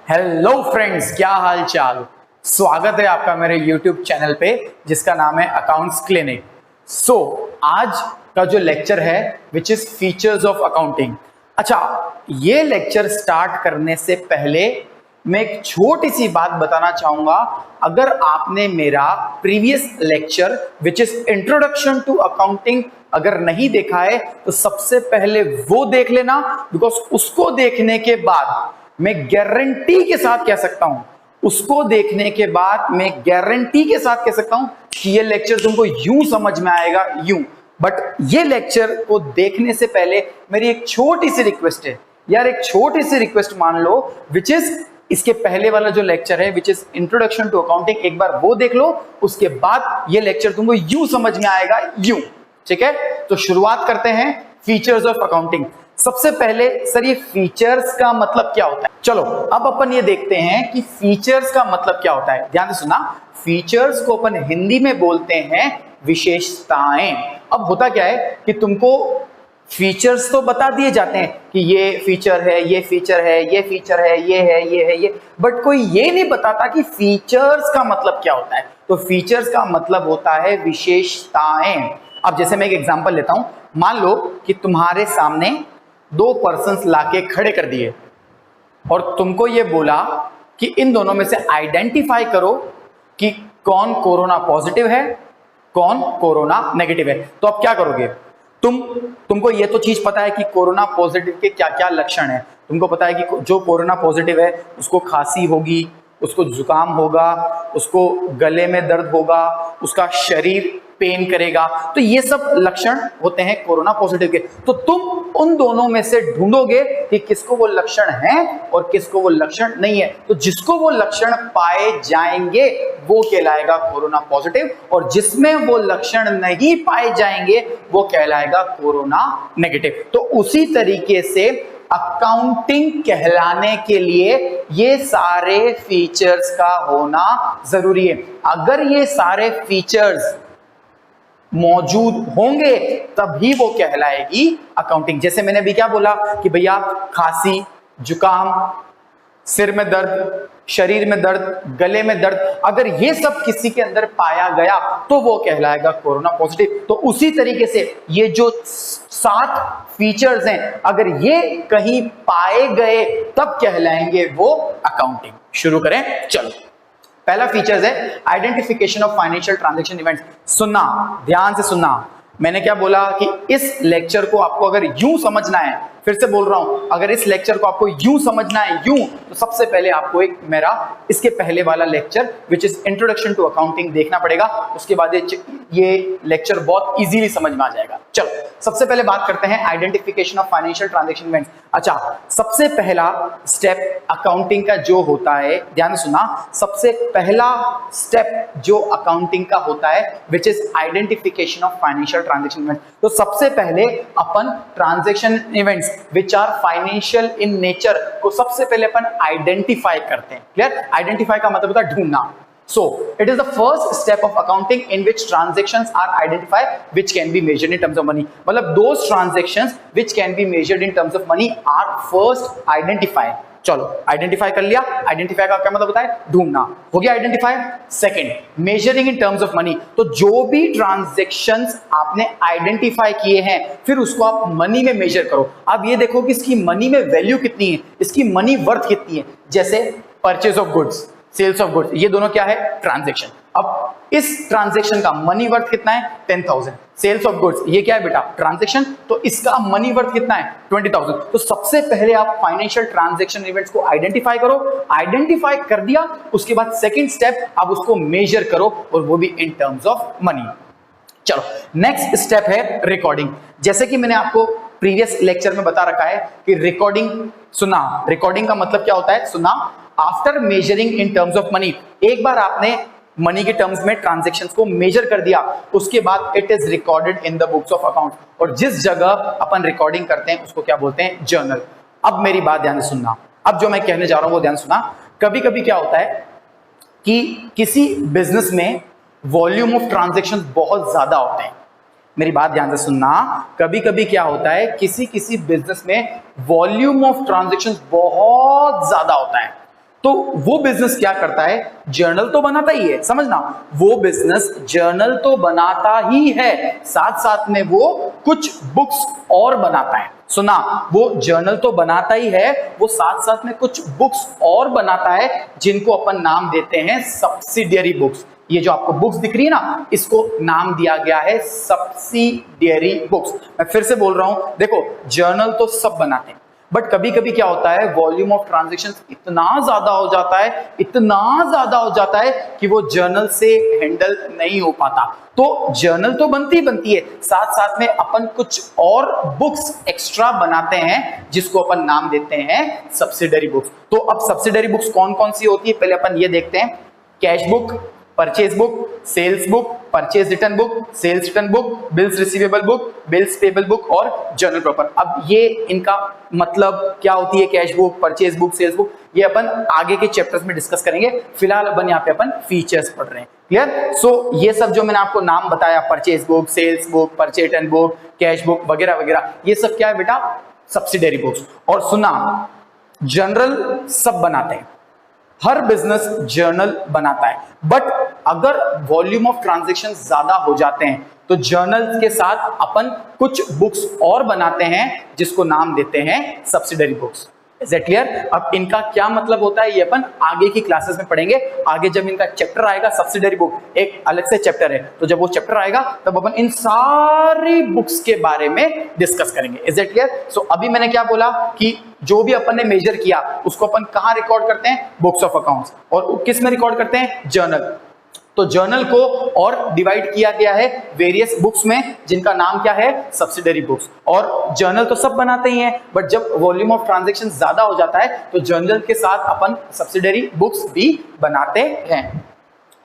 Hello friends, क्या हाल चाल। स्वागत है आपका मेरे YouTube चैनल पे जिसका नाम है अकाउंट्स क्लिनिक। आज का जो लेक्चर है which is features of accounting. अच्छा, ये लेक्चर स्टार्ट करने से पहले मैं एक छोटी सी बात बताना चाहूंगा। अगर आपने मेरा previous lecture which is introduction to accounting अगर नहीं देखा है तो सबसे पहले वो देख लेना, बिकॉज उसको देखने के बाद मैं गारंटी के साथ कह सकता हूं कि ये लेक्चर तुमको यूं समझ में आएगा यूं। बट ये लेक्चर को देखने से पहले मेरी एक छोटी सी रिक्वेस्ट है यार, एक छोटी सी रिक्वेस्ट मान लो, विच इज इसके पहले वाला जो लेक्चर है which is introduction to accounting, एक बार वो देख लो, उसके बाद ये लेक्चर तुमको यूं समझ में आएगा यूं। ठीक है, तो शुरुआत करते हैं फीचर्स ऑफ अकाउंटिंग। सबसे पहले सर, ये फीचर्स का मतलब क्या होता है? चलो अब अपन ये देखते हैं कि फीचर्स का मतलब क्या होता है। ध्यान से सुना, फीचर्स को अपन हिंदी में बोलते हैं विशेषताएं। अब होता क्या है कि तुमको फीचर्स तो बता दिए जाते हैं कि ये फीचर है, ये फीचर है, ये फीचर है, ये है, ये है, ये, बट कोई ये नहीं बताता कि फीचर्स का मतलब क्या होता है। तो फीचर्स का मतलब होता है विशेषताएं। अब जैसे मैं एक एग्जांपल लेता हूं, मान लो कि तुम्हारे सामने दो पर्सन्स लाके खड़े कर दिए और तुमको ये बोला कि इन दोनों में से आइडेंटिफाई करो कि कौन कोरोना पॉजिटिव है, कौन कोरोना नेगेटिव है। तो अब क्या करोगे? तुमको ये तो चीज पता है कि कोरोना पॉजिटिव के क्या क्या लक्षण है। तुमको पता है कि जो कोरोना पॉजिटिव है उसको खांसी होगी, उसको जुकाम होगा, उसको गले में दर्द होगा, उसका शरीर पेन करेगा। तो ये सब लक्षण होते हैं कोरोना पॉजिटिव के। तो तुम उन दोनों में से ढूंढोगे कि किसको वो लक्षण है और किसको वो लक्षण नहीं है। तो जिसको वो लक्षण पाए जाएंगे वो कहलाएगा कोरोना पॉजिटिव, और जिसमें वो लक्षण नहीं पाए जाएंगे वो कहलाएगा कोरोना नेगेटिव। तो उसी तरीके से अकाउंटिंग कहलाने के लिए ये सारे फीचर्स का होना जरूरी है। अगर ये सारे फीचर्स मौजूद होंगे तभी वो कहलाएगी अकाउंटिंग। जैसे मैंने अभी क्या बोला कि भैया खांसी, जुकाम, सिर में दर्द, शरीर में दर्द, गले में दर्द, अगर ये सब किसी के अंदर पाया गया तो वो कहलाएगा कोरोना पॉजिटिव। तो उसी तरीके से ये जो 7 फीचर्स हैं, अगर ये कहीं पाए गए तब कहलाएंगे वो अकाउंटिंग। शुरू करें, चलो। पहला फीचर्स है identification of financial transaction events. सुनना, ध्यान से सुनना, मैंने क्या बोला कि इस लेक्चर को आपको अगर यूं समझना है, फिर से बोल रहा हूं, अगर इस लेक्चर को आपको यूं समझना है यूं, तो सबसे पहले आपको एक मेरा इसके पहले वाला lecture which is introduction to accounting देखना पड़ेगा। उसके बाद ये लेक्चर बहुत इजीली समझ में आ जाएगा। चलो सबसे पहले बात करते हैं identification of financial transaction events. अच्छा, सबसे पहला स्टेप अकाउंटिंग का जो होता है, ध्यान सुना, सबसे पहला स्टेप जो अकाउंटिंग का होता है which is identification of financial transaction events. तो सबसे पहले अपन transaction events which are financial in nature को सबसे पहले अपन आइडेंटिफाई करते हैं। क्लियर? आइडेंटिफाई का मतलब होता है ढूंढना। So it is the first step of accounting in which transactions are identified which can be measured in terms of money. मतलब those transactions which can be measured in terms of money are first identified. चलो identify कर लिया। Identify का क्या मतलब होता है? ढूंढना। हो गया identify. Second, measuring in terms of money. तो जो भी ट्रांजैक्शंस आपने आइडेंटिफाई किए हैं फिर उसको आप मनी में मेजर करो। अब ये देखो कि इसकी मनी में वैल्यू कितनी है, इसकी मनी वर्थ कितनी है। जैसे purchase of goods, sales of goods, ये दोनों क्या है? ट्रांजैक्शन। अब इस ट्रांजैक्शन का मनी वर्थ कितना है? 10,000। सेल्स ऑफ गुड्स, ये क्या है बेटा? ट्रांजैक्शन, तो इसका मनी वर्थ कितना है? 20,000। तो सबसे पहले आप फाइनेंशियल ट्रांजैक्शन इवेंट्स को आइडेंटिफाई करो। आइडेंटिफाई कर दिया, उसके बाद सेकंड स्टेप आप उसको मेजर करो, और वो भी इन टर्म्स ऑफ मनी। चलो नेक्स्ट स्टेप है रिकॉर्डिंग। जैसे कि मैंने आपको प्रीवियस लेक्चर में बता रखा है कि रिकॉर्डिंग, सुना, रिकॉर्डिंग का मतलब क्या होता है? सुना, after measuring in terms of money, एक बार आपने मनी के टर्म्स में ट्रांजैक्शंस को मेजर कर दिया, उसके बाद it is recorded in the books of account. और जिस जगह अपन रिकॉर्डिंग करते हैं उसको क्या बोलते हैं? जर्नल। अब मेरी बात ध्यान से सुनना, अब जो मैं कहने जा रहा हूं वो ध्यान सुना। कभी कभी क्या होता है कि किसी बिजनेस में वॉल्यूम ऑफ ट्रांजैक्शंस बहुत ज्यादा होते हैं। मेरी बात ध्यान से सुनना, कभी कभी क्या होता है किसी किसी बिजनेस में वॉल्यूम ऑफ ट्रांजैक्शंस बहुत ज्यादा होता है। तो वो बिजनेस क्या करता है, जर्नल तो बनाता ही है, समझना, वो बिजनेस जर्नल तो बनाता ही है, साथ साथ में वो कुछ बुक्स और बनाता है। सुना, वो जर्नल तो बनाता ही है, वो साथ साथ में कुछ बुक्स और बनाता है जिनको अपन नाम देते हैं सब्सिडियरी बुक्स। ये जो आपको बुक्स दिख रही है ना, इसको नाम दिया गया है सब्सिडियरी बुक्स। मैं फिर से बोल रहा हूं, देखो जर्नल तो सब बनाते हैं, बट कभी कभी क्या होता है, वॉल्यूम ऑफ ट्रांजैक्शंस इतना ज्यादा हो जाता है, इतना ज्यादा हो जाता है कि वो जर्नल से हैंडल नहीं हो पाता। तो जर्नल तो बनती है, साथ साथ में अपन कुछ और बुक्स एक्स्ट्रा बनाते हैं जिसको अपन नाम देते हैं सब्सिडरी बुक्स। तो अब सब्सिडरी बुक्स कौन कौन सी होती है, पहले अपन ये देखते हैं। Cash book, purchase book, sales book, purchase return book, sales return book, bills receivable book, bills payable book और जर्नल प्रॉपर। अब ये इनका मतलब क्या होती है, cash book, purchase book, sales book, ये अपन आगे के चैप्टर्स में डिस्कस करेंगे। फिलहाल अपन यहाँ पे अपन फीचर्स पढ़ रहे हैं। क्लियर? सो ये सब जो मैंने आपको नाम बताया, purchase book, sales book, purchase return book, cash book वगैरह वगैरह, ये सब क्या है बेटा, सब्सिडरी बुक्स। और सुना, जनरल सब बनाते हैं, हर बिजनेस जर्नल बनाता है, बट अगर वॉल्यूम ऑफ ट्रांजैक्शन ज्यादा हो जाते हैं तो जर्नल के साथ अपन कुछ बुक्स और बनाते हैं जिसको नाम देते हैं subsidiary books. Is it clear? अब इनका क्या मतलब होता है ये अपन आगे की क्लासेस में पढ़ेंगे। आगे जब इनका चैप्टर आएगा, सब्सिडरी बुक एक अलग से चैप्टर है, तो जब वो चैप्टर आएगा तब अपन इन सारी बुक्स के बारे में डिस्कस करेंगे। Is it clear? सो अभी मैंने क्या बोला कि जो भी अपन ने मेजर किया उसको अपन कहां रिकॉर्ड करते हैं, बुक्स ऑफ अकाउंट्स, और किस में रिकॉर्ड करते हैं, जर्नल। तो जर्नल को और डिवाइड किया गया है वेरियस बुक्स में जिनका नाम क्या है, सब्सिडरी बुक्स। और जर्नल तो सब बनाते ही हैं, बट जब वॉल्यूम ऑफ ट्रांजैक्शन ज्यादा हो जाता है तो जर्नल के साथ अपन सब्सिडरी बुक्स भी बनाते हैं।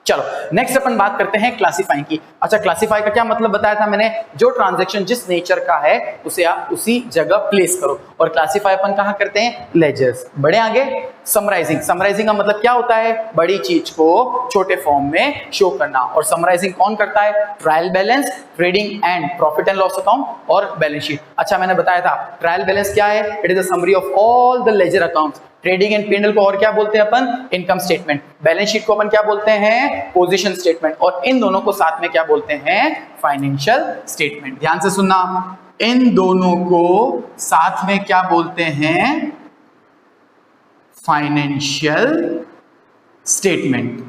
चलो नेक्स्ट अपन बात करते हैं क्लासिफाइंग की। अच्छा, क्लासिफाई का क्या मतलब बताया था मैंने, जो ट्रांजैक्शन जिस नेचर का है उसे आप उसी जगह प्लेस करो। और क्लासिफाई अपन कहां करते हैं, लेजर्स। बढ़े आगे, समराइजिंग। समराइजिंग का मतलब क्या होता है, बड़ी चीज को छोटे फॉर्म में शो करना। और समराइजिंग कौन करता है, trial balance, trading and profit and loss account और बैलेंस शीट। अच्छा, मैंने बताया था ट्रायल बैलेंस क्या है, it is a summary of all the ledger accounts. Trading and P&L को और क्या बोलते हैं अपन, इनकम स्टेटमेंट। बैलेंस शीट को अपन क्या बोलते हैं, पोजीशन स्टेटमेंट। और इन दोनों को साथ में क्या बोलते हैं, फाइनेंशियल स्टेटमेंट। ध्यान से सुनना, इन दोनों को साथ में क्या बोलते हैं, फाइनेंशियल स्टेटमेंट।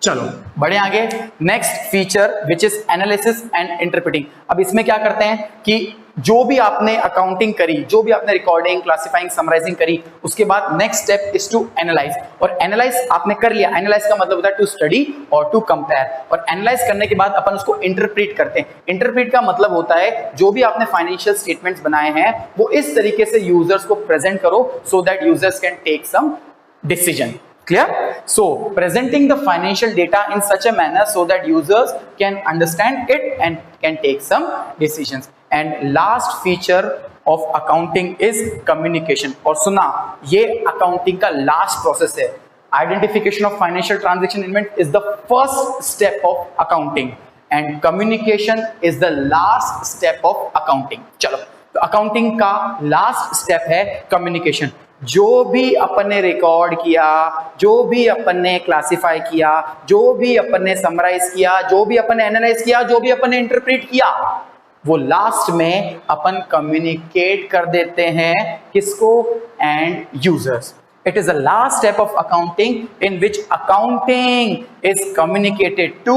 चलो बढ़े आगे। Next feature which is analysis and interpreting. अब इसमें क्या करते हैं कि जो भी आपने अकाउंटिंग करी, जो भी आपने रिकॉर्डिंग, क्लासिफाइंग, समराइजिंग करी, उसके बाद next step is to analyse. और एनालाइज आपने कर लिया, एनालाइज का मतलब होता है टू स्टडी और टू कंपेयर। और एनालाइज करने के बाद अपन उसको इंटरप्रेट करते हैं। इंटरप्रेट का मतलब होता है जो भी आपने फाइनेंशियल स्टेटमेंट्स बनाए हैं वो इस तरीके से यूजर्स को प्रेजेंट करो so that users can take some decision. Clear? So presenting the financial data in such a manner so that users can understand it and can take some decisions. And last feature of accounting is communication. और सुना, ये accounting का last process है। Identification of financial transaction event is the first step of accounting and communication is the last step of accounting. चलो, तो accounting का last step है communication। जो भी अपन ने रिकॉर्ड किया, जो भी अपन ने क्लासिफाई किया, जो भी अपन ने समराइज किया, जो भी अपन ने एनालाइज किया, जो भी अपन ने इंटरप्रेट किया, वो लास्ट में अपन कम्युनिकेट कर देते हैं किसको, and users. It is the last step of accounting in which accounting is communicated to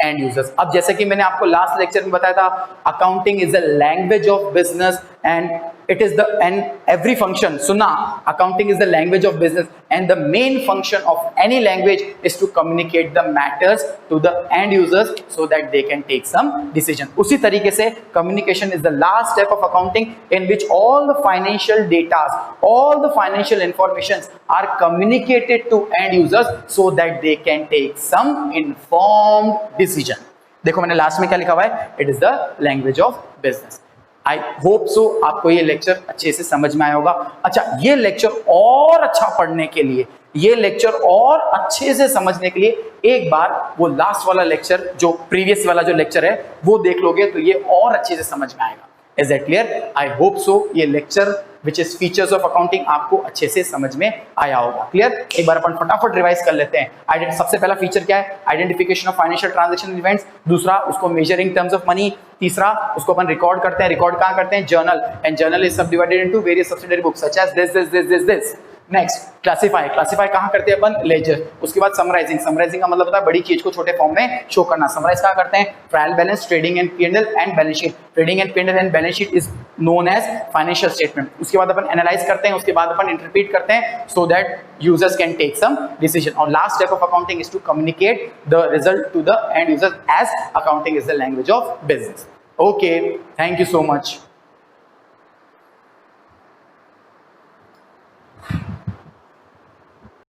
end users. अब जैसे कि मैंने आपको लास्ट लेक्चर में बताया था, accounting is the language of business and it is the and every function. सुना, accounting is the language of business and the main function of any language is to communicate the matters to the end users so that they can take some decision. उसी तरीके से communication is the last step of accounting in which all the financial data, all the financial informations are communicated to end users so that they can take some informed decision. देखो मैंने last में क्या लिखा हुआ है, it is the language of business. I hope so आपको ये lecture अच्छे से समझ में आया होगा। अच्छा, ये लेक्चर और अच्छा पढ़ने के लिए, ये लेक्चर और अच्छे से समझने के लिए एक बार वो लास्ट वाला लेक्चर, जो प्रीवियस वाला जो लेक्चर है वो देख लोगे तो ये और अच्छे से समझ में आएगा। Is that clear? I hope so ये lecture which is features of accounting आपको अच्छे से समझ में आया होगा। क्लियर? एक बार अपन फटाफट रिवाइज कर लेते हैं। सबसे पहला फीचर क्या है? Identification of financial transaction events. दूसरा, उसको मेजरिंग टर्म्स ऑफ मनी। तीसरा, उसको अपन रिकॉर्ड करते हैं। रिकॉर्ड कहाँ करते हैं? Journal. And journal is subdivided into various subsidiary books such as this. Next, classify. Classify कहाँ करते हैं अपन? लेजर। उसके बाद समराइजिंग। समराइजिंग का मतलब होता है बड़ी चीज को छोटे फॉर्म में शो करना। समराइज कहाँ करते हैं? Trial balance, trading and P&L and balance sheet. Trading and P&L and balance sheet is known as financial statement. उसके बाद अपन एनालाइज करते हैं, उसके बाद अपन इंटरप्रीट करते हैं so that users can take some decision. और last step of accounting is to communicate the result to the end user as accounting is the language of business. Okay, thank you so much.